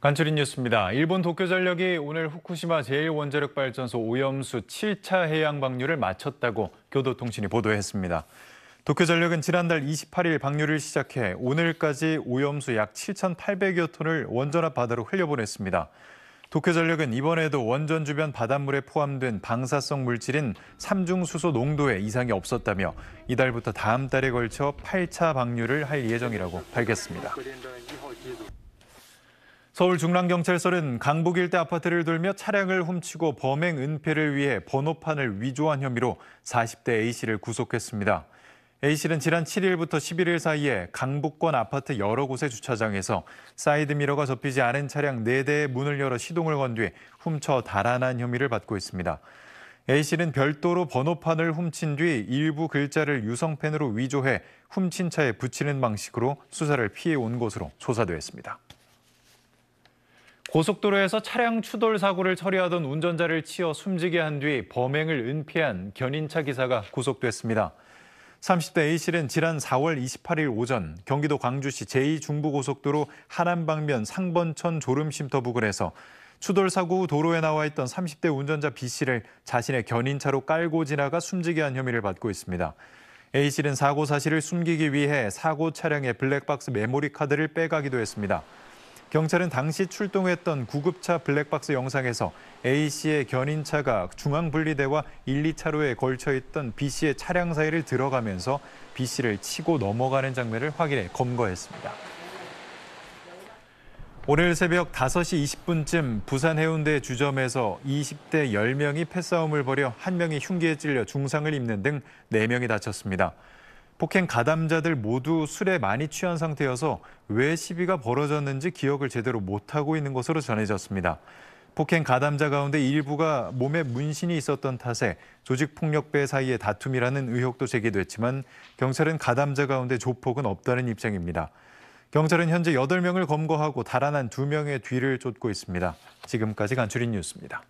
간추린 뉴스입니다. 일본 도쿄전력이 오늘 후쿠시마 제1원자력발전소 오염수 7차 해양 방류를 마쳤다고 교도통신이 보도했습니다. 도쿄전력은 지난달 28일 방류를 시작해 오늘까지 오염수 약 7,800여 톤을 원전 앞 바다로 흘려보냈습니다. 도쿄전력은 이번에도 원전 주변 바닷물에 포함된 방사성 물질인 삼중수소 농도에 이상이 없었다며 이달부터 다음 달에 걸쳐 8차 방류를 할 예정이라고 밝혔습니다. 서울 중랑경찰서는 강북 일대 아파트를 돌며 차량을 훔치고 범행 은폐를 위해 번호판을 위조한 혐의로 40대 A씨를 구속했습니다. A씨는 지난 7일부터 11일 사이에 강북권 아파트 여러 곳의 주차장에서 사이드미러가 접히지 않은 차량 4대의 문을 열어 시동을 건 뒤 훔쳐 달아난 혐의를 받고 있습니다. A씨는 별도로 번호판을 훔친 뒤 일부 글자를 유성펜으로 위조해 훔친 차에 붙이는 방식으로 수사를 피해온 것으로 조사됐습니다. 고속도로에서 차량 추돌 사고를 처리하던 운전자를 치어 숨지게 한 뒤 범행을 은폐한 견인차 기사가 구속됐습니다. 30대 A씨는 지난 4월 28일 오전 경기도 광주시 제2중부고속도로 하남 방면 상번천 졸음쉼터 부근에서 추돌 사고 후 도로에 나와 있던 30대 운전자 B씨를 자신의 견인차로 깔고 지나가 숨지게 한 혐의를 받고 있습니다. A씨는 사고 사실을 숨기기 위해 사고 차량의 블랙박스 메모리 카드를 빼가기도 했습니다. 경찰은 당시 출동했던 구급차 블랙박스 영상에서 A씨의 견인차가 중앙분리대와 1, 2차로에 걸쳐 있던 B씨의 차량 사이를 들어가면서 B씨를 치고 넘어가는 장면을 확인해 검거했습니다. 오늘 새벽 5시 20분쯤 부산 해운대 주점에서 20대 10명이 패싸움을 벌여 1명이 흉기에 찔려 중상을 입는 등 4명이 다쳤습니다. 폭행 가담자들 모두 술에 많이 취한 상태여서 왜 시비가 벌어졌는지 기억을 제대로 못하고 있는 것으로 전해졌습니다. 폭행 가담자 가운데 일부가 몸에 문신이 있었던 탓에 조직폭력배 사이의 다툼이라는 의혹도 제기됐지만 경찰은 가담자 가운데 조폭은 없다는 입장입니다. 경찰은 현재 8명을 검거하고 달아난 2명의 뒤를 쫓고 있습니다. 지금까지 간추린 뉴스입니다.